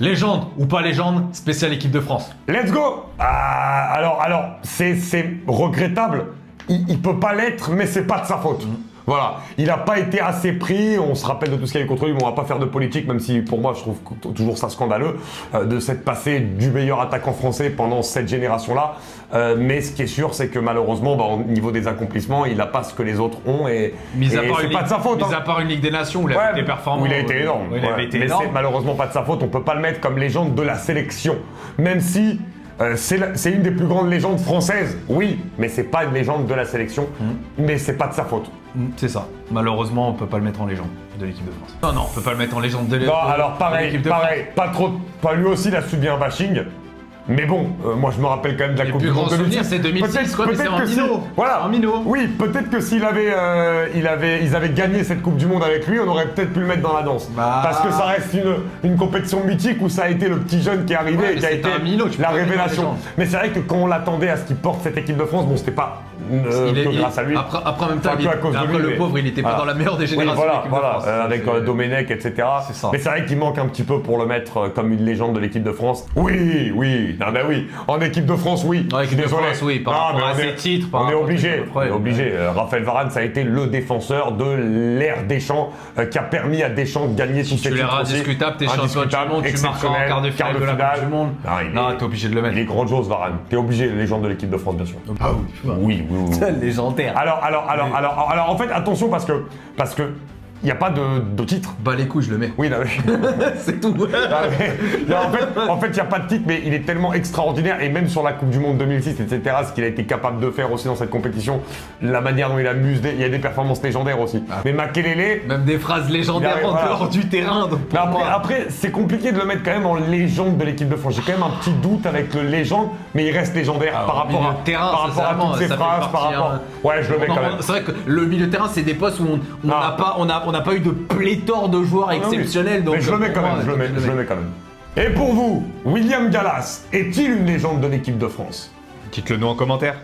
Légende ou pas légende, spécial équipe de France. Let's go. Alors, c'est regrettable. Il peut pas l'être, mais c'est pas de sa faute. Voilà, il n'a pas été assez pris, on se rappelle de tout ce qu'il y a eu contre lui, mais on va pas faire de politique, même si pour moi je trouve toujours ça scandaleux, de s'être passé du meilleur attaquant français pendant cette génération-là. Mais ce qui est sûr, c'est que malheureusement, au niveau des accomplissements, il n'a pas ce que les autres ont et c'est pas de sa faute. Mis à part une Ligue des Nations où il a été performant. Où il a été énorme. Il avait été mais énorme. c'est malheureusement pas de sa faute, on peut pas le mettre comme légende de la sélection. Même si c'est une des plus grandes légendes françaises, oui, mais c'est pas une légende de la sélection, mais c'est pas de sa faute. C'est ça. Malheureusement, on peut pas le mettre en légende de l'équipe de France. Non, on peut pas le mettre en légende de l'équipe Non, alors de France. pas lui aussi il a subi un bashing. Mais bon, moi je me rappelle quand même de la Les Coupe plus du Monde grands 2006. souvenirs, c'est 2006, quoi, mais c'est un minot. Voilà, un minot. Oui, peut-être que s'il avait, ils avaient gagné cette Coupe du Monde avec lui, on aurait peut-être pu le mettre dans la danse. Parce que ça reste une compétition mythique où ça a été le petit jeune qui est arrivé et qui a été un minot, la révélation. Mais c'est vrai que quand on l'attendait à ce qu'il porte cette équipe de France, bon, c'était pas que grâce à lui. Après, en même temps, Pas que à cause de lui, le mais- pauvre, il était pas dans la meilleure des générations. Oui, de l'équipe de France. avec Domenech, etc. C'est ça. Mais c'est vrai qu'il manque un petit peu pour le mettre comme une légende de l'équipe de France. Oui, non, mais oui. En équipe de France, oui. En équipe de Désolé. France, oui, par rapport à ses titres, par On est rapport à obligé. ses On est titres, obligé. Raphaël Varane, ça a été le défenseur de l'ère Deschamps qui a permis à Deschamps de gagner tous ses titres. Titulaire aussi. indiscutable, t'es champion du monde, tu marques en quart de finale de la Coupe du Monde. Non, t'es obligé de le mettre. Il est grandiose, Varane. T'es obligé, légende de l'équipe de France, bien sûr. Ah Oui. légendaire. Alors, en fait, attention parce que il n'y a pas de titre. Bah les couilles, je le mets. Oui, non, mais... C'est tout. Non, en fait, il n'y a pas de titre, mais il est tellement extraordinaire. Et même sur la Coupe du Monde 2006, etc., ce qu'il a été capable de faire aussi dans cette compétition, la manière dont il a muselé, il y a des performances légendaires aussi. Mais Makelele... Même des phrases légendaires en dehors du terrain. Donc Mais après, c'est compliqué de le mettre quand même en légende de l'équipe de France. J'ai quand même un petit doute avec le légende, mais il reste légendaire par rapport à toutes ses phrases, par rapport... Ouais, je le mets quand même. C'est vrai que le milieu de terrain, c'est des postes où on n'a pas eu de pléthore de joueurs exceptionnels. Donc mais je le mets quand même, je le mets quand même. Et pour vous, William Gallas est-il une légende de l'équipe de France? Dites-le nous en commentaire.